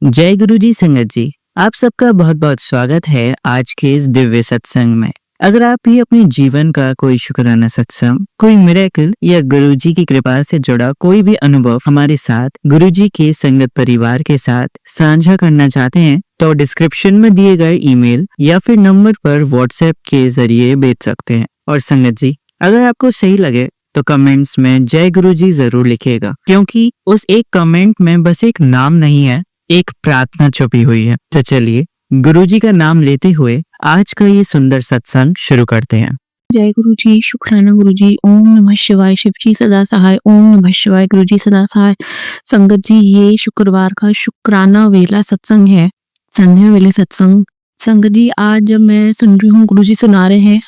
जय गुरु जी संगत जी, आप सबका बहुत बहुत स्वागत है आज के इस दिव्य सत्संग में। अगर आप भी अपने जीवन का कोई शुक्राना सत्संग, कोई मिरेकल या गुरु जी की कृपा से जुड़ा कोई भी अनुभव हमारे साथ गुरु जी के संगत परिवार के साथ साझा करना चाहते हैं तो डिस्क्रिप्शन में दिए गए ईमेल या फिर नंबर पर व्हाट्सएप के जरिए भेज सकते हैं। और संगत जी, अगर आपको सही लगे तो कमेंट्स में जय गुरु जी जरूर लिखिएगा, क्योंकि उस एक कमेंट में बस एक नाम नहीं है, एक प्रार्थना छुपी हुई है। तो चलिए गुरुजी का नाम लेते हुए आज का ये सुंदर सत्संग शुरू करते हैं। जय गुरु जी, शुक्राना गुरु जी, ओम नमः शिवाय, शिव जी सदा सहाय, ओम नमः शिवाय, गुरु जी सदा सहाय। संगत जी, ये शुक्रवार का शुक्राना वेला सत्संग है, संध्या वेले सत्संग। संगत जी, आज जब मैं सुन रही हूँ गुरु जी सुना रहे हैं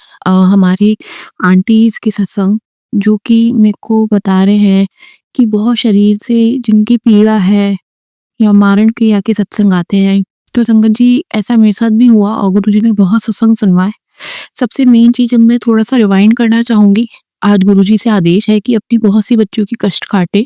हमारी आंटीज के सत्संग, जो कि मेरे को बता रहे हैं कि बहुत शरीर से जिनकी पीड़ा है या मारण क्रिया के सत्संग आते हैं। तो संगत जी, ऐसा मेरे साथ भी हुआ और गुरु जी ने बहुत सत्संग सुनवाए। सबसे मेन चीज अब मैं थोड़ा सा रिवाइंड करना चाहूंगी। आज गुरुजी से आदेश है कि अपनी बहुत सी बच्चियों की कष्ट काटे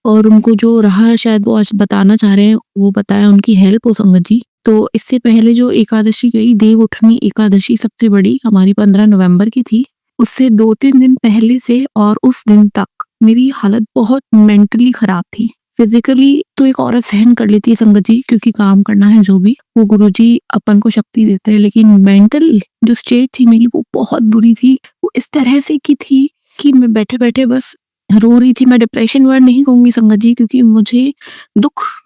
और उनको जो रहा शायद वो आज बताना चाह रहे हैं वो बताया, उनकी हेल्प हो संगत जी। तो इससे पहले जो एकादशी गई, देव उठनी एकादशी सबसे बड़ी हमारी 15 नवंबर की थी। उससे 2-3 दिन पहले से और उस दिन तक मेरी हालत बहुत मेंटली खराब थी। फिजिकली तो एक औरत सहन कर लेती है संगत जी, क्योंकि काम करना है जो भी, वो गुरुजी अपन को शक्ति देते हैं, लेकिन मेंटल जो स्टेट थी मेरी वो बहुत बुरी थी। वो इस तरह से की थी कि मैं बैठे बैठे बस रो रही थी। मैं डिप्रेशन वर्ड नहीं कहूंगी संगत जी, क्योंकि मुझे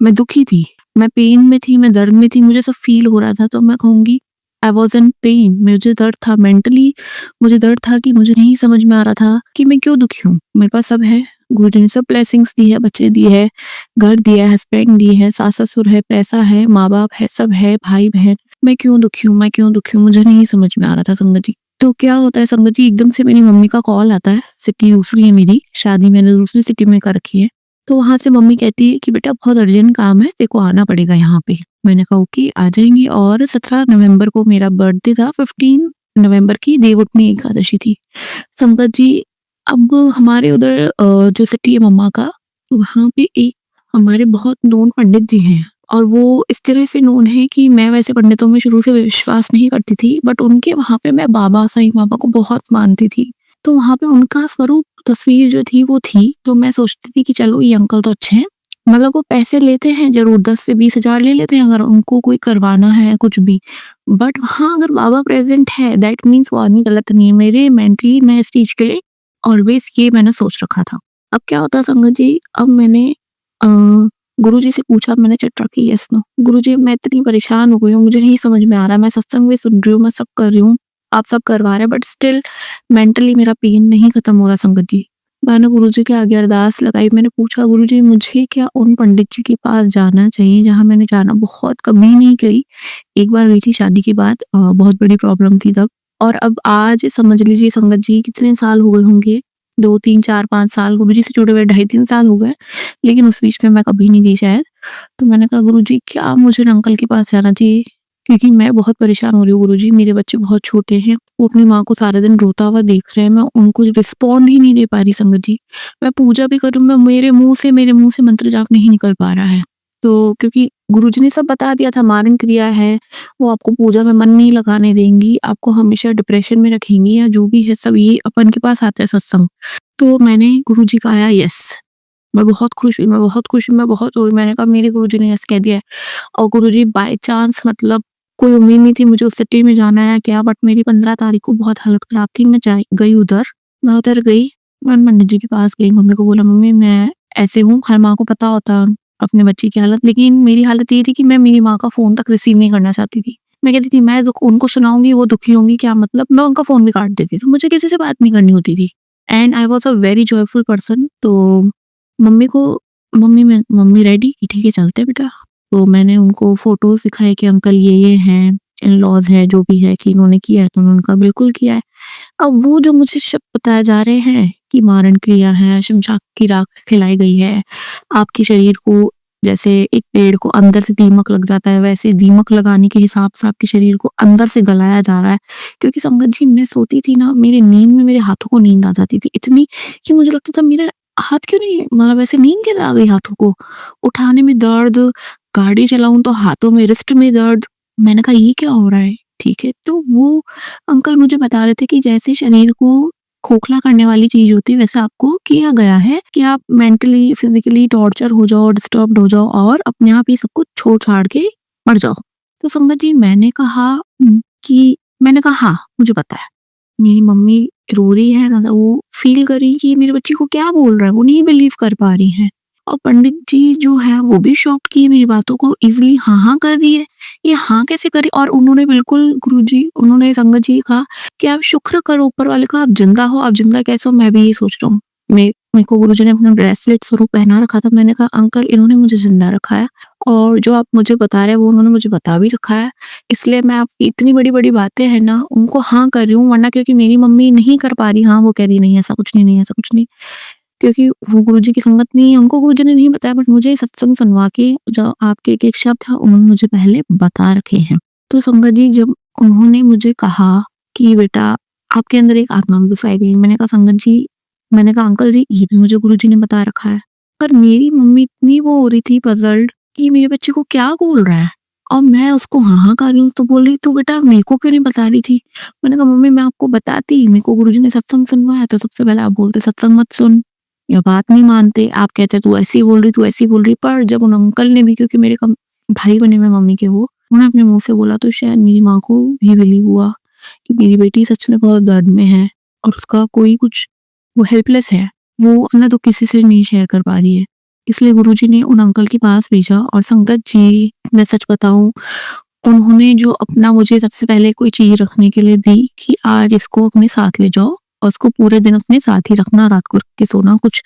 मैं दुखी थी, मैं पेन में थी, मैं दर्द में थी, मुझे सब फील हो रहा था। तो मैं कहूंगी आई वॉज इन पेन, मुझे दर्द था मेंटली। मुझे दर्द था कि मुझे नहीं समझ में आ रहा था कि मैं क्यों दुखी हूँ। मेरे पास सब है, गुरुजी ने सब ब्लेसिंग्स दी है, बच्चे दिए है, घर दिया है, हस्बैंड दिए है, सास ससुर है, पैसा है, माँ बाप है, सब है, भाई बहन। मैं क्यों दुखी हूँ, मैं क्यों दुखी हूँ, मुझे नहीं समझ में आ रहा था संगत जी। तो क्या होता है संगत जी, एकदम से मेरी मम्मी का कॉल आता है। सिटी दूसरी है मेरी, शादी मैंने दूसरी सिटी में कर रखी है। तो वहां से मम्मी कहती है कि बेटा बहुत अर्जेंट काम है, तेरे को आना पड़ेगा यहाँ पे। मैंने कहा ओके, आ जाएंगी। और 17 नवंबर को मेरा बर्थडे था, 15 नवंबर की देवउठनी एकादशी थी संगत जी। अब हमारे उधर जो सिटी है मम्मा का, वहाँ पे एक हमारे बहुत नोन पंडित जी हैं, और वो इस तरह से नोन है कि मैं वैसे पंडितों में शुरू से विश्वास नहीं करती थी, बट उनके वहाँ पे मैं बाबा साईं बाबा को बहुत मानती थी। तो वहाँ पे उनका स्वरूप तस्वीर जो थी वो थी। तो मैं सोचती थी कि चलो ये अंकल तो अच्छे हैं, मतलब वो पैसे लेते हैं जरूर, 10 से 20 हजार ले लेते हैं अगर उनको कोई करवाना है कुछ भी, बट वहाँ अगर बाबा प्रेजेंट है दैट मीन्स वो आदमी गलत नहीं है। मेरे मेंटली मैं इस चीज के लिए ऑलवेज ये मैंने सोच रखा था। अब क्या होता संगत जी, अब मैंने गुरुजी से पूछा, मैंने चिट रखी यस नो। गुरुजी, मैं इतनी परेशान हो गई हूँ, मुझे नहीं समझ में आ रहा, मैं सत्संग भी सुन रही हूँ, मैं सब कर रही हूँ, आप सब करवा रहे हैं, बट स्टिल मेंटली मेरा पेन नहीं खत्म हो रहा संगत जी। मैंने गुरुजी के आगे अरदास लगाई, मैंने पूछा गुरुजी मुझे क्या उन पंडित जी के पास जाना चाहिए जहाँ मैंने जाना बहुत कभी नहीं गई। एक बार गई थी शादी के बाद, बहुत बड़ी प्रॉब्लम थी तब। और अब आज समझ लीजिए संगत जी कितने साल हो गए होंगे, 2-3-4-5 साल गुरुजी से जुड़े हुए, 2.5-3 साल हो गए, लेकिन उस बीच में मैं कभी नहीं गई शायद। तो मैंने कहा गुरुजी क्या मुझे अंकल के पास जाना चाहिए, क्योंकि मैं बहुत परेशान हो रही हूँ गुरुजी, मेरे बच्चे बहुत छोटे हैं, वो अपनी माँ को सारा दिन रोता हुआ देख रहे हैं, मैं उनको रिस्पॉन्ड ही नहीं दे पा रही संगत जी। मैं पूजा भी करूँ, मैं मेरे मुंह से मंत्र जाप नहीं निकल पा रहा है। तो क्योंकि गुरुजी ने सब बता दिया था, मारण क्रिया है, वो आपको पूजा में मन नहीं लगाने देंगी, आपको हमेशा डिप्रेशन में रखेंगी, या जो भी है सब ये अपन के पास आता है सत्संग। तो मैंने गुरुजी का आया यस, मैं बहुत खुश हुई, मैं बहुत खुश हुई, मैं बहुत रोई। मैंने कहा मेरे गुरुजी ने यस कह दिया है। और गुरुजी बाय चांस, मतलब कोई उम्मीद नहीं थी मुझे उस सिटी में जाना है क्या, बट मेरी 15 तारीख को बहुत हालत खराब थी, मैं गई उधर। मैं उधर गई, मैं पंडित जी के पास गई, मम्मी को बोला मम्मी मैं ऐसे हूँ। हर माँ को पता होता है अपने बच्चे की हालत, लेकिन मेरी हालत ये थी कि मैं मेरी माँ का फोन तक रिसीव नहीं करना चाहती थी। मैं कहती थी मैं उनको सुनाऊंगी वो दुखी होंगी, क्या मतलब, मैं उनका फोन भी काट देती थी, मुझे किसी से बात नहीं करनी होती थी। And I was a very joyful person. तो मम्मी को मम्मी रेडी कि ठीक है चलते हैं बेटा। तो मैंने उनको फोटोज दिखाए कि अंकल ये हैं, इन लॉज है, जो भी है कि इन्होंने किया है, तो उन्होंने उनका बिल्कुल किया है। अब वो जो मुझे शब्द बताए जा रहे हैं कि मारण क्रिया है, शमशाक की राख खिलाई गई है, आपके शरीर को जैसे एक पेड़ को अंदर से दीमक लग जाता है, वैसे दीमक लगाने के हिसाब से आपके शरीर को अंदर से गलाया जा रहा है। क्योंकि संगत जी मैं सोती थी ना, मेरे नींद में मेरे हाथों को नींद आ जाती थी इतनी कि मुझे लगता था मेरा हाथ क्यों नहीं, मतलब ऐसे नींद कैसे आ गई हाथों को, उठाने में दर्द, गाड़ी चलाऊं तो हाथों में रिस्ट में दर्द। मैंने कहा ये क्या हो रहा है? ठीक है, तो वो अंकल मुझे बता रहे थे कि जैसे शरीर को खोखला करने वाली चीज होती है वैसे आपको किया गया है कि आप मेंटली फिजिकली टॉर्चर हो जाओ, डिस्टर्ब्ड हो जाओ और अपने आप ये सब कुछ छोड़ छाड़ के मर जाओ। तो संगत जी मैंने कहा हाँ मुझे पता है। मेरी मम्मी रो रही है ना, वो फील कर रही है कि ये मेरे बच्चे को क्या बोल रहा है, वो नहीं बिलीव कर पा रही है। और पंडित जी जो है वो भी शॉक्ड कि मेरी बातों को इजीली हाँ हाँ कर रही है, ये हाँ कैसे करी। और उन्होंने बिल्कुल गुरुजी उन्होंने संगत जी कहा कि आप शुक्र करो ऊपर वाले का, आप जिंदा हो। आप जिंदा कैसे हो मैं भी ये सोच रहा हूँ। मेरे को गुरुजी ने अपना ब्रेसलेट स्वरूप पहना रखा था। मैंने कहा अंकल इन्होंने मुझे जिंदा रखा है और जो आप मुझे बता रहे हैं वो उन्होंने मुझे बता भी रखा है, इसलिए मैं आपकी इतनी बड़ी बड़ी बातें हैं ना उनको हाँ कर रही हूँ। वरना क्योंकि मेरी मम्मी नहीं कर पा रही हाँ, वो कह रही नहीं ऐसा कुछ नहीं, नहीं ऐसा कुछ नहीं, क्योंकि वो गुरुजी की संगत नहीं है, उनको गुरुजी ने नहीं बताया। बट मुझे सत्संग सुनवा के जो आपके एक एक शब्द है उन्होंने मुझे पहले बता रखे हैं। तो संगत जी जब उन्होंने मुझे कहा कि बेटा आपके अंदर एक आत्मा भी घुसाई गई, मैंने कहा संगत जी, मैंने कहा अंकल जी ये भी मुझे गुरुजी ने बता रखा है। पर मेरी मम्मी इतनी वो हो रही थी पजल्ड कि मेरे बच्चे को क्या बोल रहा है और मैं उसको हाँ हाँ कर रही हूँ। तो बोल रही तो बेटा मेरे को क्यों नहीं बता रही थी? मैंने कहा मम्मी मैं आपको बताती, मेरे को गुरुजी ने सत्संग सुनवाया। तो सबसे पहले आप बोलते सत्संग मत सुन या बात नहीं मानते, आप कहते तू ऐसी बोल रही, तू ऐसी बोल रही। पर जब उन अंकल ने भी, क्योंकि मेरे भाई बने में मम्मी के, वो उन्होंने अपने मुंह से बोला तो शायद मेरी माँ को भी बिलीव हुआ कि मेरी बेटी सच में बहुत दर्द में है और उसका कोई कुछ, वो हेल्पलेस है, वो अपना तो किसी से नहीं शेयर कर पा रही है। इसलिए गुरुजी ने उन अंकल के पास भेजा। और संगत जी मैं सच बताऊं, उन्होंने जो अपना मुझे सबसे पहले कोई चीज रखने के लिए दी कि आज इसको अपने साथ ले जाओ और उसको पूरे दिन अपने साथ ही रखना, रात को रख के सोना। कुछ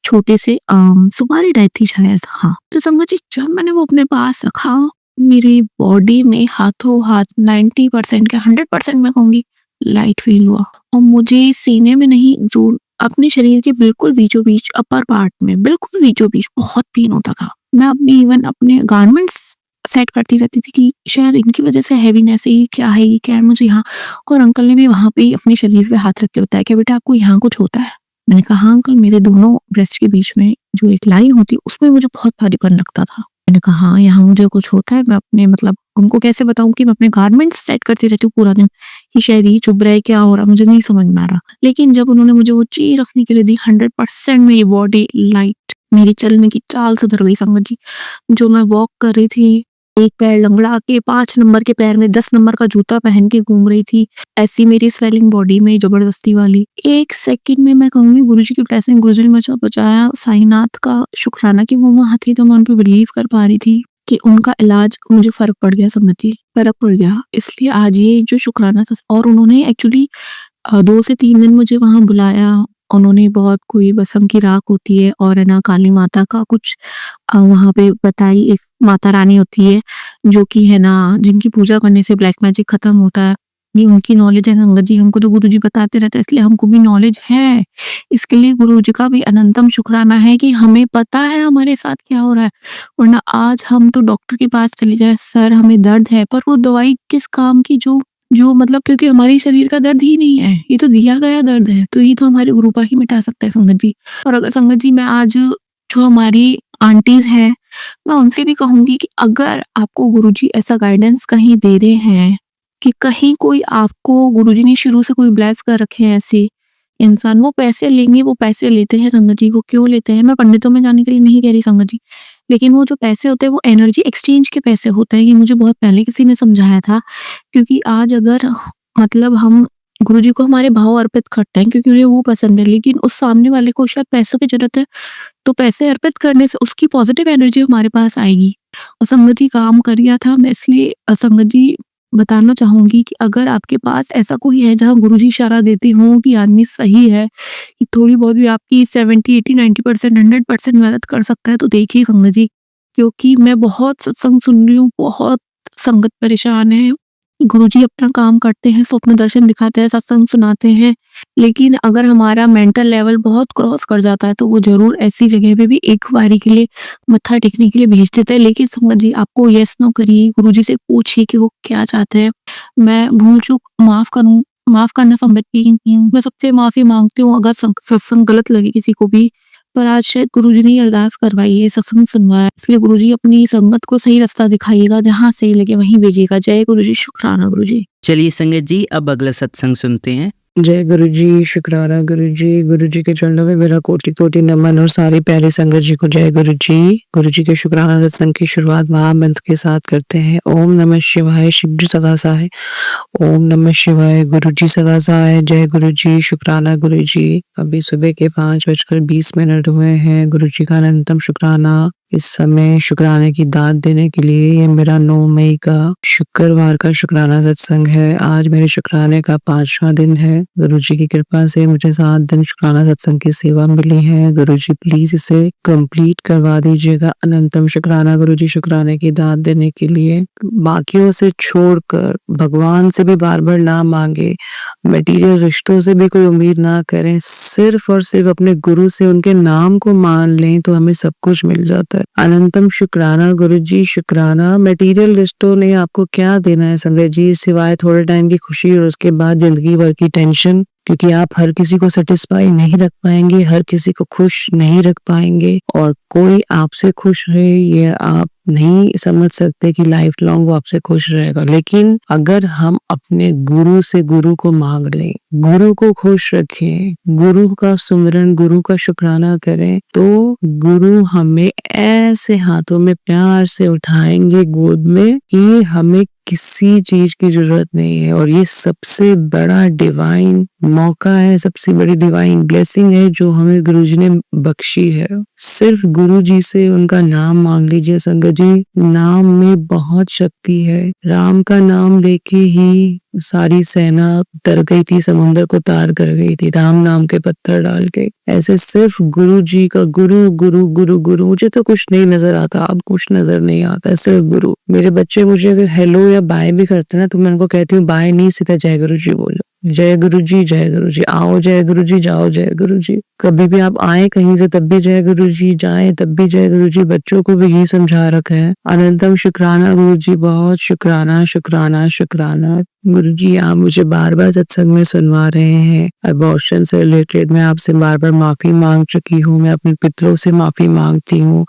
छोटे से सुपारी टाइप थी शायद, हाँ। तो संगत जी जब मैंने वो अपने पास रखा, मेरी बॉडी में हाथों हाथ 90% क्या 100% मैं कहूंगी लाइट फील हुआ। और मुझे सीने में नहीं, जो अपने शरीर के बिल्कुल बीचों बीच अपर पार्ट में बिल्कुल बीचों बीच बहुत पेन होता था। मैं अपनी इवन अपने गारमेंट्स सेट करती रहती थी कि शायद इनकी वजह से हैवीनेस है, ये क्या है, ये क्या है मुझे यहाँ। और अंकल ने भी वहां पे अपने शरीर पे हाथ रख के बताया कि बेटा आपको यहाँ कुछ होता है। मैंने कहा हाँ अंकल, मेरे दोनों ब्रेस्ट के बीच में जो एक लाइन होती उसमें मुझे बहुत भारीपन लगता था। मैंने कहा हाँ यहाँ मुझे कुछ होता है। मैं अपने मतलब उनको कैसे बताऊं कि मैं अपने गारमेंट्स सेट करती रहती हूँ पूरा दिन, कि शायद ये चुभ रहा है, क्या हो रहा मुझे नहीं समझ में आ रहा। लेकिन जब उन्होंने मुझे वो चीज रखने के लिए दी, 100% मेरी बॉडी लाइट, मेरी चलने की चाल सुधर गई संगत जी। जो मैं वॉक कर रही थी, एक पैर लंगड़ा के 5 नंबर के पैर में 10 नंबर का जूता पहन के घूम रही थी, ऐसी मेरी स्वेलिंग बॉडी में जबरदस्ती वाली। एक सेकंड में मैं कहूंगी गुरुजी की ब्लेसिंग, गुरुजी ने मुझे बचाया। साईनाथ का शुक्राना कि वो वहां थी तो मैं उन पर बिलीव कर पा रही थी कि उनका इलाज, मुझे फर्क पड़ गया संगत जी, फर्क पड़ गया। इसलिए आज ये जो शुक्राना था, और उन्होंने एक्चुअली 2 से 3 दिन मुझे वहां बुलाया। उन्होंने बहुत कोई बसम की राख होती है और है ना काली माता का कुछ वहां पे बताई, एक माता रानी होती है जो कि है ना जिनकी पूजा करने से ब्लैक मैजिक खत्म होता है। ये उनकी नॉलेज है संगत जी, हमको तो गुरुजी बताते रहते हैं, इसलिए हमको भी नॉलेज है। इसके लिए गुरुजी का भी अनंतम शुक्राना है कि हमें पता है हमारे साथ क्या हो रहा है। वरना आज हम तो डॉक्टर के पास चले जाए, सर हमें दर्द है, पर वो दवाई किस काम की, जो मतलब क्योंकि हमारे शरीर का दर्द ही नहीं है, ये तो दिया गया दर्द है, तो ये तो हमारे गुरुपा ही मिटा सकता है संगत जी। और अगर संगत जी मैं आज जो हमारी आंटीज हैं, मैं उनसे भी कहूंगी कि अगर आपको गुरुजी ऐसा गाइडेंस कहीं दे रहे हैं कि कहीं कोई आपको गुरुजी ने शुरू से कोई ब्लेस कर रखे हैं ऐसे इंसान, वो पैसे लेंगे, वो पैसे लेते हैं संगत जी। वो क्यों लेते हैं, मैं पंडितों में जाने के लिए नहीं कह रही संगत जी, लेकिन वो जो पैसे होते हैं वो एनर्जी एक्सचेंज के पैसे होते हैं। ये मुझे बहुत पहले किसी ने समझाया था। क्योंकि आज अगर मतलब हम गुरुजी को हमारे भाव अर्पित करते हैं क्योंकि उन्हें वो पसंद है, लेकिन उस सामने वाले को शायद पैसों की जरूरत है, तो पैसे अर्पित करने से उसकी पॉजिटिव एनर्जी हमारे पास आएगी। और संगत जी काम कर लिया था, मैं इसलिए संगत जी बताना चाहूंगी कि अगर आपके पास ऐसा कोई है जहाँ गुरुजी इशारा देते हों कि आदमी सही है, कि थोड़ी बहुत भी आपकी 70, 80, 90%, 100% मदद कर सकता है, तो देखिए संगत जी। क्योंकि मैं बहुत सत्संग सुन रही हूँ, बहुत संगत परेशान है। गुरुजी अपना काम करते हैं, स्वप्न दर्शन दिखाते हैं, सत्संग सुनाते हैं, लेकिन अगर हमारा मेंटल लेवल बहुत क्रॉस कर जाता है तो वो जरूर ऐसी जगह पे भी एक बारी के लिए मत्था टेकने के लिए भेज देते हैं। लेकिन संगत जी आपको यस नो करिए, गुरुजी से पूछिए कि वो क्या चाहते हैं। मैं भूल चूक माफ करना संगत की, मैं सबसे माफी मांगती हूँ अगर सत्संग गलत लगे किसी को भी। पर आज शायद गुरुजी ने अरदास करवाई है, सत्संग सुनवाया, इसलिए गुरुजी अपनी संगत को सही रास्ता दिखाइएगा, जहाँ सही लगे वहीं भेजिएगा। जय गुरुजी, शुक्राना गुरुजी। चलिए संगत जी, अब अगला सत्संग सुनते हैं। जय गुरु जी, शुक्राना गुरु जी के चरणों में मेरा कोटि कोटि नमन और सारी प्यारी संगत जी को जय गुरु जी के शुक्राना सत्संग की शुरुआत महामंत्र के साथ करते हैं। ओम नमः शिवाय, शिव जी सदा सहाय। ओम नमः शिवाय, गुरु जी सदा सहाय। जय गुरु जी, शुक्राना गुरु जी। अभी सुबह के 5:20 हुए हैं। गुरु जी का अनंतम शुक्राना। इस समय शुक्राने की दाद देने के लिए ये मेरा 9 मई का शुक्रवार का शुक्राना सत्संग है। आज मेरे शुक्राने का 5वां दिन है। गुरु जी की कृपा से मुझे 7 दिन शुक्राना सत्संग की सेवा मिली है। गुरु जी प्लीज इसे कंप्लीट करवा दीजिएगा। अनंतम शुक्राना गुरु जी, शुक्राने की दाद देने के लिए। बाकियों से छोड़कर भगवान से भी बार बार ना मांगे, मटेरियल रिश्तों से भी कोई उम्मीद ना करें, सिर्फ और सिर्फ अपने गुरु से उनके नाम को मान लें तो हमें सब कुछ मिल जाता है। अनंतम शुक्राना गुरु जी, शुक्राना। मटेरियल रिश्तों ने आपको क्या देना है संजय जी, सिवाय थोड़े टाइम की खुशी और उसके बाद जिंदगी भर की टेंशन, क्योंकि आप हर किसी को सेटिस्फाई नहीं रख पाएंगे, हर किसी को खुश नहीं रख पाएंगे, और कोई आपसे खुश है ये आप नहीं समझ सकते कि लाइफ लॉन्ग वो आपसे खुश रहेगा। लेकिन अगर हम अपने गुरु से गुरु को मांग लें, गुरु को खुश रखें, गुरु का सुमिरन, गुरु का शुक्राना करें, तो गुरु हमें ऐसे हाथों में प्यार से उठाएंगे गोद में कि हमें किसी चीज की जरूरत नहीं है। और ये सबसे बड़ा डिवाइन मौका है, सबसे बड़ी डिवाइन ब्लेसिंग है जो हमें गुरुजी ने बख्शी है। सिर्फ गुरुजी से उनका नाम मांग लीजिए संगत जी। नाम में बहुत शक्ति है। राम का नाम लेके ही सारी सेना तर गई थी, समुद्र को तार कर गई थी, राम नाम के पत्थर डाल के। ऐसे सिर्फ गुरु जी का गुरु गुरु गुरु गुरु। मुझे तो कुछ नहीं नजर आता, अब कुछ नजर नहीं आता है, सिर्फ गुरु। मेरे बच्चे मुझे अगर हेलो या बाय भी करते ना तो मैं उनको कहती हूँ बाय नहीं, सीधा जय गुरु जी बोलो। जय गुरु जी, जय गुरु जी। आओ जय गुरु जी, जाओ जय गुरु जी। कभी भी आप आए कहीं से तब भी जय गुरु जी, जाए तब भी जय गुरु जी। बच्चों को भी यही समझा रखा है। अनंतम शुक्राना गुरु जी, बहुत शुक्राना शुक्राना शुक्राना। गुरु जी आप मुझे बार बार सत्संग में सुनवा रहे हैं। अबॉर्शन से रिलेटेड मैं आपसे बार बार माफी मांग चुकी हूँ। मैं अपने पितरों से माफी मांगती हूँ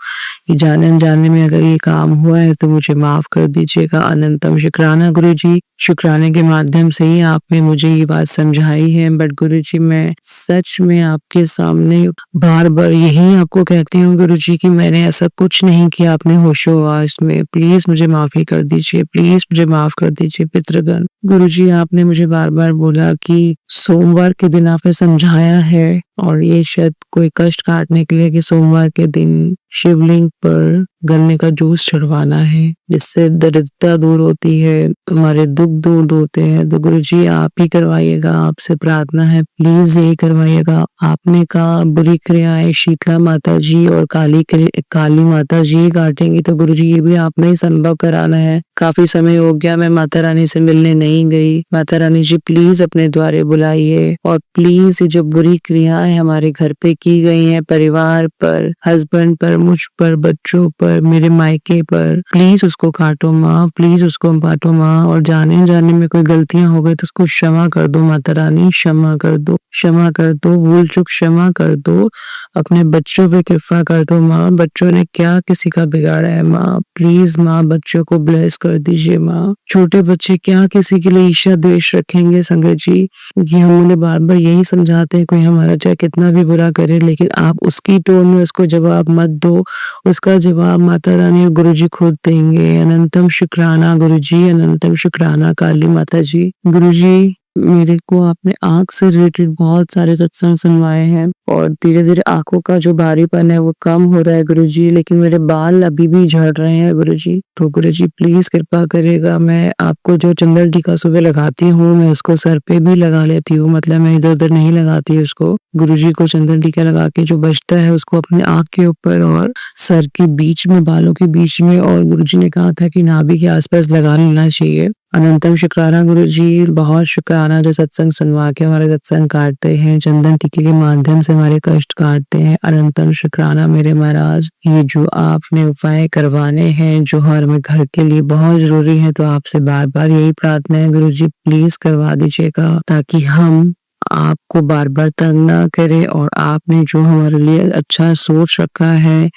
कि जाने अनजाने में अगर ये काम हुआ है तो मुझे माफ कर दीजिएगा। अनंतम शुक्राना गुरु जी। शुक्राने के माध्यम से ही आपने मुझे ये बात समझाई है। बट गुरु जी मैं सच में आपके सामने बार बार यही आपको कहती हूँ गुरु जी कि मैंने ऐसा कुछ नहीं किया अपने होशोवास में। प्लीज मुझे माफी कर दीजिए, प्लीज मुझे माफ कर दीजिए पितृगण। गुरु जी आपने मुझे बार बार बोला कि सोमवार के दिन आपने समझाया है, और ये शायद कोई कष्ट काटने के लिए कि सोमवार के दिन शिवलिंग पर गन्ने का जूस चढ़वाना है, जिससे दरिद्रता दूर होती है, हमारे दुख दूर होते हैं। तो गुरु जी आप ही करवाइएगा, आपसे प्रार्थना है, प्लीज यही करवाइएगा। आपने कहा बुरी क्रियाएं शीतला माता जी और काली माता जी काटेंगी, तो गुरु जी ये भी आपने ही संभव कराना है। काफी समय हो गया मैं माता रानी से मिलने नहीं गई। माता रानी जी प्लीज अपने द्वारे बुलाइए, और प्लीज ये जो बुरी क्रियाएं हमारे घर पे की गई हैं, परिवार पर, हस्बैंड पर, मुझ पर, बच्चों पर, मेरे मायके पर, प्लीज उसको काटो माँ, प्लीज उसको काटो माँ। और जाने जाने में कोई गलतियां हो गई तो उसको क्षमा कर दो माता रानी, क्षमा कर दो, क्षमा कर दो, भूल चूक क्षमा कर दो। अपने बच्चों पे कृपा कर दो माँ। बच्चों ने क्या किसी का बिगाड़ा है माँ, प्लीज माँ बच्चों को ब्लेस कर दीजिए माँ। छोटे बच्चे क्या किसी के लिए ईर्ष्या द्वेष रखेंगे संगत जी। ये हम उन्हें बार बार यही समझाते हैं, कोई हमारा चाहे कितना भी बुरा करे, लेकिन आप उसकी टोन में उसको जवाब मत दो। उसका जवाब माता रानी और गुरु जी खुद देंगे। अनंतम शुक्राना गुरु जी, अनंतम शुक्राना काली माता जी। गुरु जी मेरे को आपने आंख से रिलेटेड बहुत सारे सत्संग सुनवाए हैं, और धीरे धीरे आंखों का जो भारीपन है वो कम हो रहा है गुरुजी, लेकिन मेरे बाल अभी भी झड़ रहे हैं गुरुजी। तो गुरुजी प्लीज कृपा करेगा। मैं आपको जो चंदन टीका सुबह लगाती हूँ मैं उसको सर पे भी लगा लेती हूँ, मतलब मैं इधर उधर नहीं लगाती उसको। गुरुजी को चंदन टीका लगा के जो बचता है उसको अपने आंख के ऊपर और सर के बीच में, बालों के बीच में, और गुरुजी ने कहा था कि नाभि के आसपास लगा लेना चाहिए। अनंतम शुक्राना गुरुजी, बहुत शुक्राना जो सत्संग सुनवा के हमारे सत्संग काटते हैं, चंदन टीके के माध्यम से हमारे कष्ट काटते हैं। अनंतम शुक्राना मेरे महाराज, ये जो आपने उपाय करवाने हैं जो हमारे घर के लिए बहुत जरूरी है, तो आपसे बार बार यही प्रार्थना है गुरुजी प्लीज करवा दीजिएगा, ताकि हम आपको बार बार तंग ना करे और आपने जो हमारे लिए अच्छा सोच रखा है,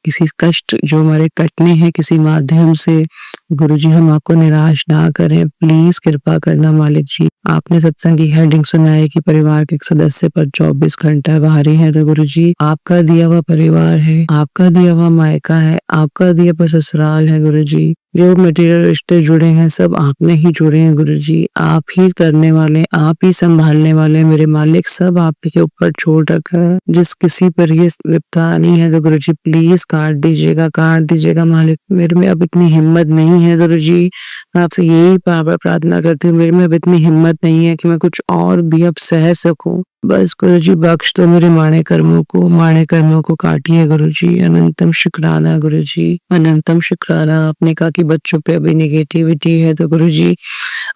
किसी कष्ट जो हमारे कटने हैं किसी माध्यम से, गुरुजी हम आपको निराश ना करें, प्लीज कृपा करना मालिक जी। आपने सत्संग की हेडिंग सुनाई कि परिवार के एक सदस्य पर 24 घंटा भारी है, तो गुरुजी आपका दिया हुआ परिवार है, आपका दिया हुआ मायका है, आपका दिया हुआ ससुराल है गुरुजी। जो मटेरियल रिश्ते जुड़े हैं सब आपने ही जुड़े हैं गुरुजी, आप ही करने वाले, आप ही संभालने वाले मेरे मालिक, सब आपके ऊपर छोड़ रखा है। जिस किसी पर ये विपदा आनी है तो गुरुजी प्लीज काट दीजिएगा मालिक। मेरे में अब इतनी हिम्मत नहीं है गुरुजी, मैं आपसे यही बार बार प्रार्थना करती हूँ, मेरे में अब इतनी हिम्मत नहीं है कि मैं कुछ और भी अब सह सकूं। बस गुरुजी बख्श दो मेरे माड़े कर्मों को काटिए गुरुजी। अनंतम शुक्राना गुरुजी, अनंतम शुक्राना। आपने कहा कि बच्चों पे अभी निगेटिविटी है तो गुरुजी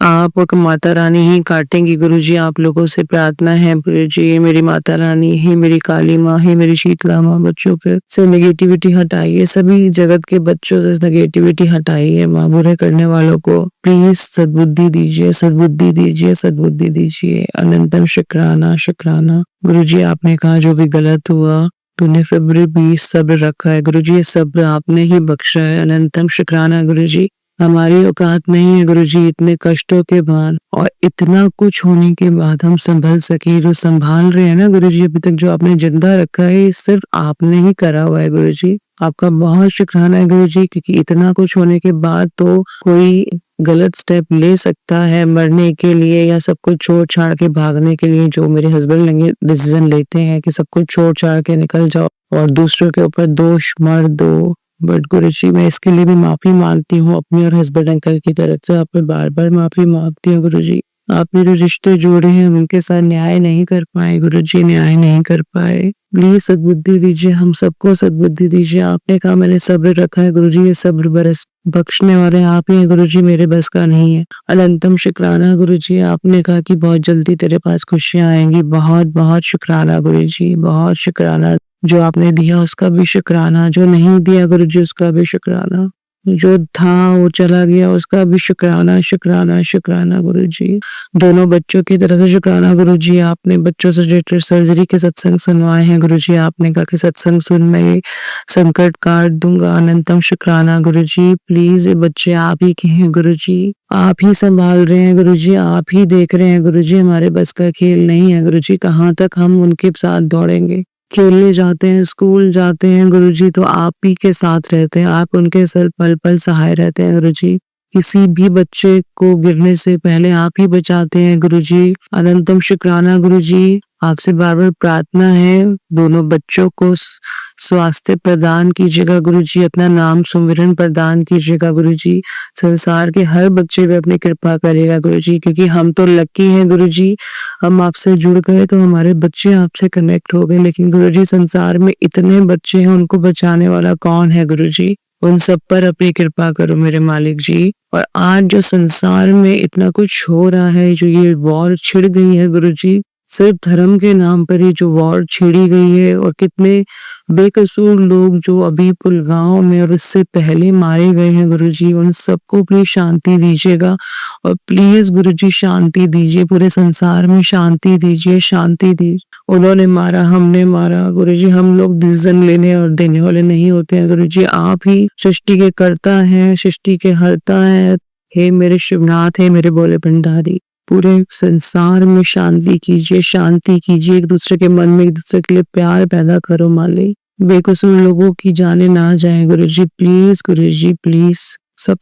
आप और माता रानी ही काटेंगी गुरुजी। आप लोगों से प्रार्थना है गुरुजी, मेरी माता रानी ही, मेरी काली माँ ही, मेरी शीतला माँ, बच्चों पे से नेगेटिविटी हटाइए, सभी जगत के बच्चों से नेगेटिविटी हटाइए माँ। बुरे करने वालों को प्लीज सद्बुद्धि दीजिए, सद्बुद्धि दीजिए, सद्बुद्धि दीजिए। अनंतम शुक्राना शुक्राना। गुरुजी आपने कहा जो भी गलत हुआ तूने फिर भी सब्र रखा है गुरुजी, ये सब्र आपने ही बख्शा है। अनंतम शुक्राना गुरुजी। हमारी औकात नहीं है गुरुजी इतने कष्टों के बाद और इतना कुछ होने के बाद हम संभल सके, जो संभाल रहे हैं ना गुरुजी अभी तक जो आपने जिंदा रखा है, ये सिर्फ आपने ही करा हुआ है गुरुजी। आपका बहुत शुक्राना है गुरुजी, क्योंकि इतना कुछ होने के बाद तो कोई गलत स्टेप ले सकता है मरने के लिए या सब कुछ छोड़ छाड़ के भागने के लिए, जो मेरे हस्बैंड डिसीजन लेते हैं कि सब कुछ छोड़ छाड़ के निकल जाओ और दूसरों के ऊपर दोष मर दो। बट गुरुजी मैं इसके लिए भी माफी मांगती हूँ अपने और हस्बैंड अंकल की तरफ से, आप पे बार बार माफी मांगती हूँ गुरुजी। आपने जो रिश्ते जोड़े हैं उनके साथ न्याय नहीं कर पाए गुरुजी, न्याय नहीं कर पाए। प्लीज सद्बुद्धि दीजिए, हम सबको सद्बुद्धि दीजिए। आपने कहा मैंने सब्र रखा है गुरुजी, ये सब्र बरस बख्शने वाले आप ही हैं गुरुजी, मेरे बस का नहीं है। अनंतम शुक्राना गुरुजी। आपने कहा कि बहुत जल्दी तेरे पास खुशियां आएंगी, बहुत बहुत शुक्राना गुरुजी, बहुत शुक्राना। जो आपने दिया उसका भी शुक्राना, जो नहीं दिया गुरुजी उसका भी शुक्राना, जो था वो चला गया उसका भी शुक्राना शुक्राना शुक्राना गुरुजी। दोनों बच्चों की तरफ से शुक्राना गुरुजी। आपने बच्चों से रिलेटेड सर्जरी के सत्संग सुनवाए हैं गुरुजी, आपने कहा कि सत्संग सुन मैं ये संकट काट दूंगा। अनंतम शुक्राना गुरुजी। प्लीज ये बच्चे आप ही के हैं गुरुजी, आप ही संभाल रहे हैं गुरुजी, आप ही देख रहे हैं गुरुजी, हमारे बस का खेल नहीं है गुरुजी। कहाँ तक हम उनके साथ दौड़ेंगे, खेलने जाते हैं, स्कूल जाते हैं गुरुजी तो आप ही के साथ रहते हैं, आप उनके सर पल पल सहाय रहते हैं गुरुजी। किसी भी बच्चे को गिरने से पहले आप ही बचाते हैं गुरुजी। अनंतम शुक्राना गुरुजी। आपसे बार बार प्रार्थना है दोनों बच्चों को स्वास्थ्य प्रदान कीजिएगा गुरुजी, अपना नाम सुमिरन प्रदान कीजिएगा गुरुजी। संसार के हर बच्चे पे अपनी कृपा करेगा गुरुजी, क्योंकि हम तो लकी हैं गुरुजी, हम आपसे जुड़ गए तो हमारे बच्चे आपसे कनेक्ट हो गए। लेकिन गुरुजी संसार में इतने बच्चे हैं, उनको बचाने वाला कौन है गुरुजी? उन सब पर अपनी कृपा करो मेरे मालिक जी। और आज जो संसार में इतना कुछ हो रहा है, जो ये वॉर छिड़ गई है गुरुजी, सिर्फ धर्म के नाम पर ही जो वॉर छिड़ी गई है, और कितने बेकसूर लोग जो अभी पुलगांव में और उससे पहले मारे गए हैं गुरुजी, उन सबको प्लीज शांति दीजिएगा। और प्लीज गुरुजी शांति दीजिए, पूरे संसार में शांति दीजिए, शांति दीजिए। उन्होंने मारा, हमने मारा गुरुजी, हम लोग डिसीजन लेने और देने वाले नहीं होते हैं गुरुजी, आप ही सृष्टि के कर्ता हैं, सृष्टि के हर्ता हैं। हे मेरे शिवनाथ, हे मेरे भोले भंडारी, पूरे संसार में शांति कीजिए, शांति कीजिए। एक दूसरे के मन में एक दूसरे के लिए प्यार पैदा करो मालिक। बेकसूर लोगों की जाने ना जाए गुरुजी, प्लीज गुरुजी प्लीज। सब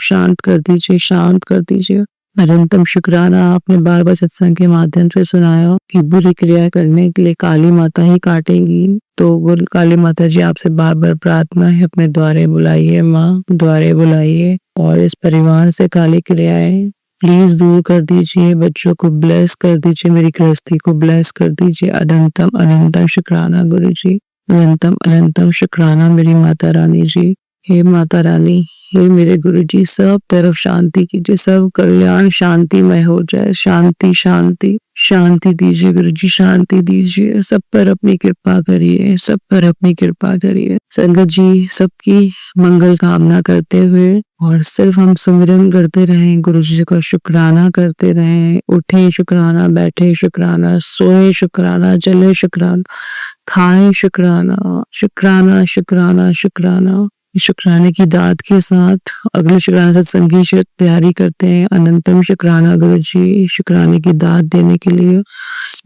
शांत कर दीजिए, शांत कर दीजिए। अनंतम शुक्राना। आपने बार बार सत्संग के माध्यम से सुनाया कि बुरी क्रिया करने के लिए काली माता ही काटेंगी, तो काली माता जी आपसे बार बार प्रार्थना है, अपने द्वारे बुलाइए माँ, द्वारे बुलाइए और इस परिवार से काली क्रियाएं प्लीज दूर कर दीजिए। बच्चों को ब्लेस कर दीजिए, मेरी गृहस्थी को ब्लेस कर दीजिए। अनंतम अनंतम शुक्राना गुरुजी, अनंतम अनंतम शुक्राना मेरी माता रानी जी। हे माता रानी, हे मेरे गुरुजी, सब तरफ शांति कीजिए, सब कल्याण शांतिमय हो जाए। शांति शांति शांति दीजिए गुरु जी, शांति दीजिए, सब पर अपनी कृपा करिए, सब पर अपनी कृपा करिए। संगत जी सबकी मंगल कामना करते हुए और सिर्फ हम सुमिरन करते रहें, गुरु जी का शुक्राना करते रहें। उठे शुक्राना, बैठे शुक्राना, सोए शुक्राना, चले शुक्राना, खाए शुक्राना, शुक्राना शुक्राना शुक्राना। शुक्राने की दाद के साथ अगले शुक्राना सत्संग की तैयारी करते हैं। अनंतम शुक्राना गुरु जी, शुक्राने की दाद देने के लिए।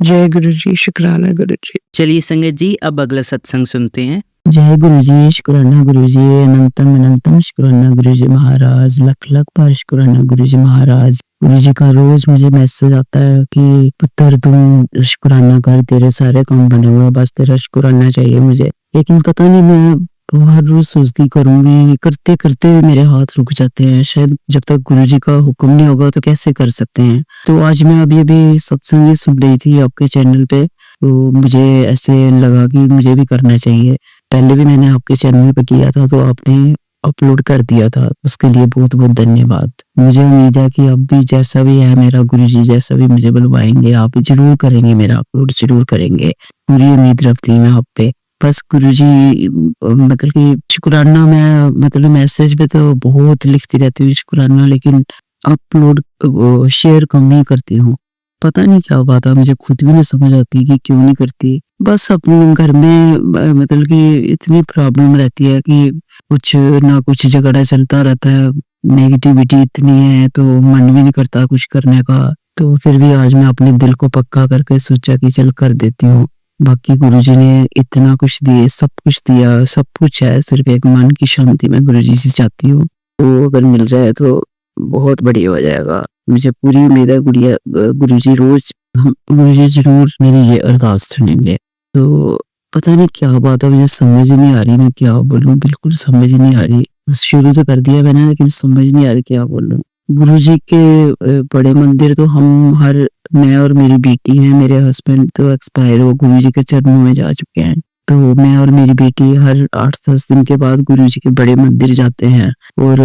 जय गुरु जी, शुक्राना गुरु जी। चलिए संगत जी अब अगला सत्संग सुनते हैं। जय गुरु जी, शुक्राना गुरु जी, अनंतम अनंतम शुक्राना गुरु जी महाराज, लख लख बार शुक्राना गुरु जी महाराज। गुरु जी का रोज मुझे मैसेज आता है कि पुत्र तुम शुक्राना कर, तेरे सारे काम बने हुए, बस तेरा शुक्राना चाहिए मुझे। लेकिन पता नहीं मैं तो हर रोज सोचती करूंगी, करते करते मेरे हाथ रुक जाते हैं। शायद जब तक गुरु जी का हुक्म नहीं होगा तो कैसे कर सकते हैं। तो आज मैं अभी सत्संग ही सुन रही थी आपके चैनल पे, तो मुझे ऐसे लगा कि मुझे भी करना चाहिए। पहले भी मैंने आपके चैनल पे किया था तो आपने अपलोड कर दिया था, उसके लिए बहुत बहुत धन्यवाद। मुझे उम्मीद है कि अब भी जैसा भी है मेरा गुरु जी, जैसा भी मुझे बुलवाएंगे आप जरूर करेंगे, मेरा अपलोड जरूर करेंगे, पूरी उम्मीद रखती हूँ मैं आप पे। बस गुरुजी मतलब कि शुक्राना मैं मतलब मैसेज पे तो बहुत लिखती रहती हूँ शुक्राना, लेकिन अपलोड शेयर कम ही करती हूँ। पता नहीं क्या बात है, मुझे खुद भी नहीं समझ आती कि क्यों नहीं करती। बस अपने घर में मतलब कि इतनी प्रॉब्लम रहती है कि कुछ ना कुछ झगड़ा चलता रहता है, नेगेटिविटी इतनी है तो मन भी नहीं करता कुछ करने का। तो फिर भी आज मैं अपने दिल को पक्का करके सोचा कि चल कर देती हूँ। बाकी गुरुजी ने इतना कुछ दिए, सब कुछ दिया, सब कुछ है, सिर्फ एक मन की शांति मैं गुरुजी से चाहती हूँ, तो अगर मिल जाए तो बहुत बढ़िया हो जाएगा। मुझे पूरी उम्मीद है गुरुजी रोज गुरुजी जरूर मेरी ये अरदास सुनेंगे। तो पता नहीं क्या बात है, मुझे समझ ही नहीं आ रही मैं क्या बोलूं, बिल्कुल समझ ही नहीं आ रही। शुरू तो कर दिया मैंने लेकिन समझ नहीं आ रही क्या बोलूं। गुरुजी के बड़े मंदिर तो मैं और मेरी बेटी हैं, मेरे हस्बैंड तो एक्सपायर हो गुरुजी के चरणों में जा चुके हैं। तो मैं और मेरी बेटी हर 8-10 दिन के बाद गुरुजी के बड़े मंदिर जाते हैं और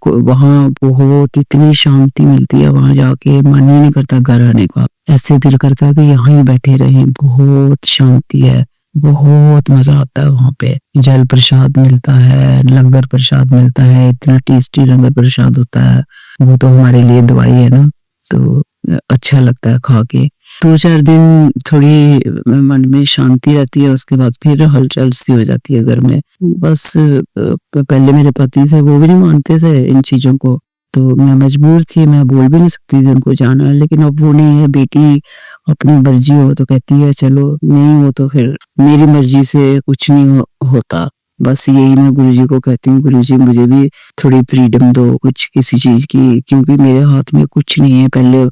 वहाँ बहुत इतनी शांति मिलती है, वहां जाके मन ही नहीं करता घर आने का, ऐसे दिल करता है कि यहाँ ही बैठे रहें। बहुत शांति है, बहुत मजा आता है वहाँ पे। जल प्रसाद मिलता है, लंगर प्रसाद मिलता है, इतना टेस्टी लंगर प्रसाद होता है, वो तो हमारे लिए दवाई है ना, तो अच्छा लगता है खा के। 2-4 दिन थोड़ी मन में शांति रहती है, उसके बाद फिर हलचल सी हो जाती है घर में। बस पहले मेरे पति थे, वो भी नहीं मानते थे इन चीजों को, तो मैं मजबूर थी, मैं बोल भी नहीं सकती थी उनको जाना। लेकिन अब वो नहीं है, बेटी अपनी मर्जी हो तो कहती है चलो, नहीं हो तो फिर मेरी मर्जी से कुछ नहीं होता। बस यही मैं गुरुजी को कहती हूँ, गुरुजी मुझे भी थोड़ी फ्रीडम दो कुछ किसी चीज की, क्योंकि मेरे हाथ में कुछ नहीं है। पहले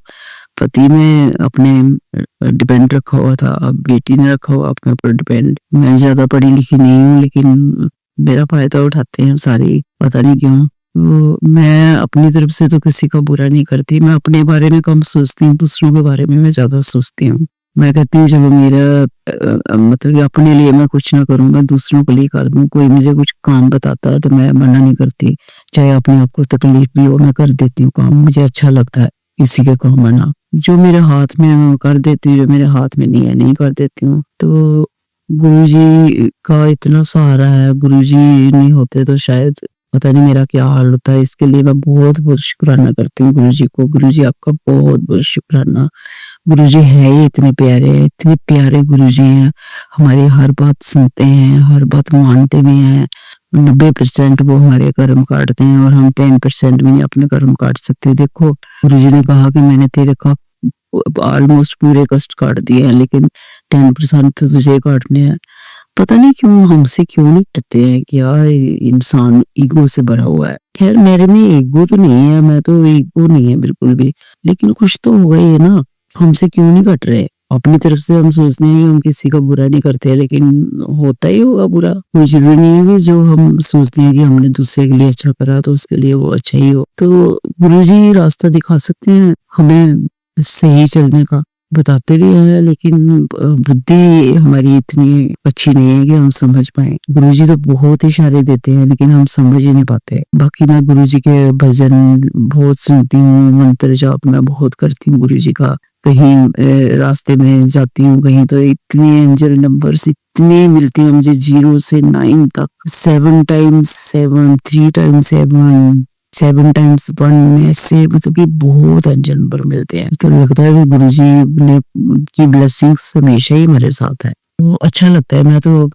पति ने अपने डिपेंड रखा हुआ था, अब बेटी ने रखा हुआ अपने ऊपर डिपेंड। मैं ज्यादा पढ़ी लिखी नहीं हूँ लेकिन मेरा फायदा उठाते हैं सारी, पता नहीं क्यों। तो मैं अपनी तरफ से तो किसी का बुरा नहीं करती, मैं अपने बारे में कम सोचती हूँ, दूसरों के बारे में मैं ज्यादा सोचती हूँ। मैं कहती हूँ चलो मेरा मतलब कि अपने लिए मैं कुछ ना करूँ, मैं दूसरों के लिए कर दूँ। कोई मुझे कुछ काम बताता है तो मैं मना नहीं करती, चाहे अपने आप को तकलीफ भी हो, मैं कर देती हूँ काम। मुझे अच्छा लगता है किसी के काम आना, जो मेरे हाथ में है मैं कर देती हूँ, जो मेरे हाथ में नहीं है नहीं कर देती हूँ। तो गुरुजी का इतना सहारा है, गुरुजी नहीं होते तो शायद पता नहीं मेरा क्या हाल होता है। इसके लिए मैं बहुत बहुत शुक्राना करती हूँ गुरुजी को। गुरुजी आपका बहुत बहुत शुक्राना। गुरुजी है ही इतने प्यारे गुरुजी हैं, हमारी हर बात सुनते हैं, हर बात मानते भी हैं। 90% वो हमारे कर्म काटते हैं और हम 10% भी नहीं अपने कर्म काट सकते। देखो गुरुजी ने कहा कि मैंने तेरे का ऑलमोस्ट पूरे कष्ट काट दिए हैं, लेकिन 10% तो तुझे काटने हैं। पता नहीं क्यों हमसे क्यों नहीं करते हैं, क्या इंसान ईगो से भरा हुआ है। खैर मेरे में ईगो तो नहीं है, मैं तो ईगो नहीं है बिल्कुल भी, लेकिन कुछ तो होगा ही ना, हमसे क्यों नहीं कट रहे। अपनी तरफ से हम सोचते हैं कि हम किसी का बुरा नहीं करते, लेकिन होता ही होगा बुरा। कोई जरूरी नहीं है कि जो हम सोचते हैं कि हमने दूसरे के लिए अच्छा करा तो उसके लिए वो अच्छा ही हो। तो गुरुजी रास्ता दिखा सकते हैं हमें सही चलने का, बताते भी हैं, लेकिन बुद्धि हमारी इतनी अच्छी नहीं है कि हम समझ पाए। गुरुजी तो बहुत इशारे देते हैं लेकिन हम समझ ही नहीं पाते। बाकी मैं गुरुजी के भजन बहुत सुनती हूँ, मंत्र जाप मैं बहुत करती हूँ गुरुजी का। कहीं रास्ते में जाती हूँ कहीं तो इतने एंजल नंबर्स इतने मिलती हैं मुझे 0 से 9 तक 7 टाइम्स 7 3 टाइम्स 7 7 टाइम्स 1 ऐसे मतलब कि बहुत एंजल नंबर मिलते हैं तो लगता है कि गुरु जी ने की ब्लेसिंग्स हमेशा ही मेरे साथ है तो अच्छा लगता है मैं तो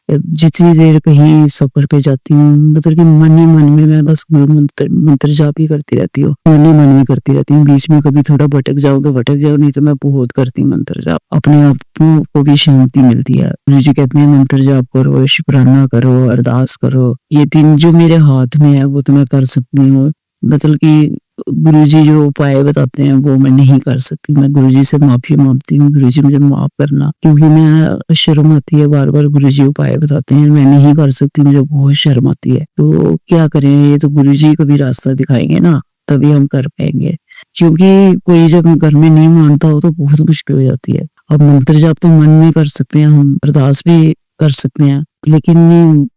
जितनी देर कहीं सफर पे जाती हूँ मतलब कि मन ही मन में मैं बस गुरु मंत्र मंत्र जाप ही करती रहती हूँ मन ही मन में करती रहती हूँ बीच में कभी थोड़ा भटक जाऊँ तो भटक जाऊँ नहीं तो मैं बहुत करती हूँ मंत्र जाप अपने आप को भी शांति मिलती है गुरु जी कहते हैं मंत्र जाप करो शुक्राना करो अरदास करो ये तीन जो मेरे हाथ में है वो तो मैं कर सकती हूँ मतलब कि गुरुजी जो उपाय बताते हैं वो मैं नहीं कर सकती मैं गुरुजी से माफी मांगती हूँ गुरुजी मुझे माफ करना क्योंकि मैं शर्म आती है बार बार गुरुजी उपाय बताते हैं मैं नहीं कर सकती मुझे बहुत शर्म आती है तो क्या करें ये तो गुरुजी कभी रास्ता दिखाएंगे ना तभी हम कर पाएंगे क्योंकि कोई जब घर में नहीं मानता हो तो बहुत मुश्किल हो जाती है अब मंत्र जाप तो मन में कर सकते हैं हम अरदास भी कर सकते हैं लेकिन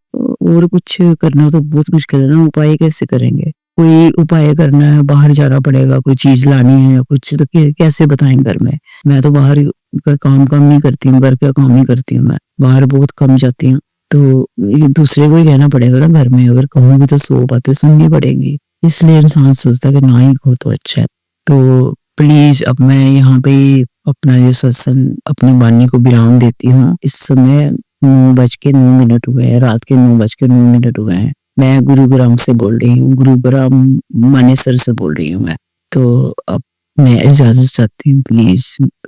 और कुछ करना तो बहुत मुश्किल है ना उपाय कैसे करेंगे कोई उपाय करना है बाहर जाना पड़ेगा कोई चीज लानी है या कुछ तो कैसे बताएं घर में मैं तो बाहर का काम कम नहीं करती हूँ घर का काम ही करती हूँ मैं बाहर बहुत कम जाती हूँ तो ये दूसरे को ही कहना पड़ेगा ना घर में अगर कहूँगी तो 100 बातें सुननी पड़ेगी इसलिए इंसान सोचता है कि ना ही हो तो अच्छा है तो प्लीज अब मैं यहाँ पे अपना ये सत्संग अपनी वाणी को विराम देती हूँ इस समय 9:09 हुए हैं रात के 9:09 हुए हैं मैं गुरुग्राम से बोल रही हूँ गुरुग्राम मानेसर से बोल रही हूँ मैं तो अब मैं इजाजत चाहती हूँ प्लीज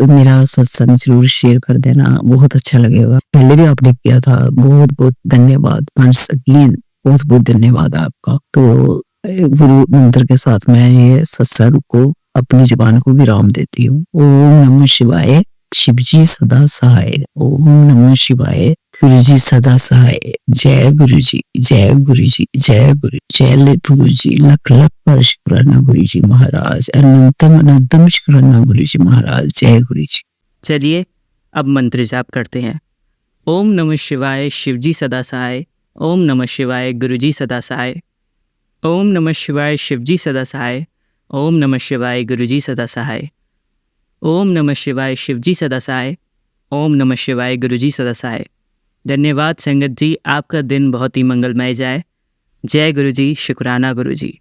मेरा सत्संग जरूर शेयर कर देना बहुत अच्छा लगेगा पहले भी आपने किया था बहुत बहुत धन्यवाद वंस अगेन बहुत बहुत धन्यवाद आपका तो गुरु मंत्र के साथ मैं ये सत्संग को अपनी जुबान को विराम देती हूँ ओम नमः शिवाय शिवजी सदा सहाय ओम नमः शिवाय गुरुजी सदा सहाय जय गुरुजी जय गुरुजी जय गुरु जय गुरुजी लख लख पर शुक्राना गुरुजी महाराज अनंतम अनंतम शुक्राना गुरुजी महाराज जय गुरुजी चलिए अब मंत्र जाप करते हैं ओम नमः शिवाय शिवजी सदा सहाय ओम नमः शिवाय गुरुजी सदा सहाय ओम नमः शिवाय शिवजी सदा सहाय ओम नमः शिवाय गुरुजी सदा सहाय ओम नमः शिवाय शिवजी सदा सहाय ओम नमः शिवाय गुरुजी सदा सहाय धन्यवाद संगत जी आपका दिन बहुत ही मंगलमय जाए जय गुरुजी शुक्राना गुरुजी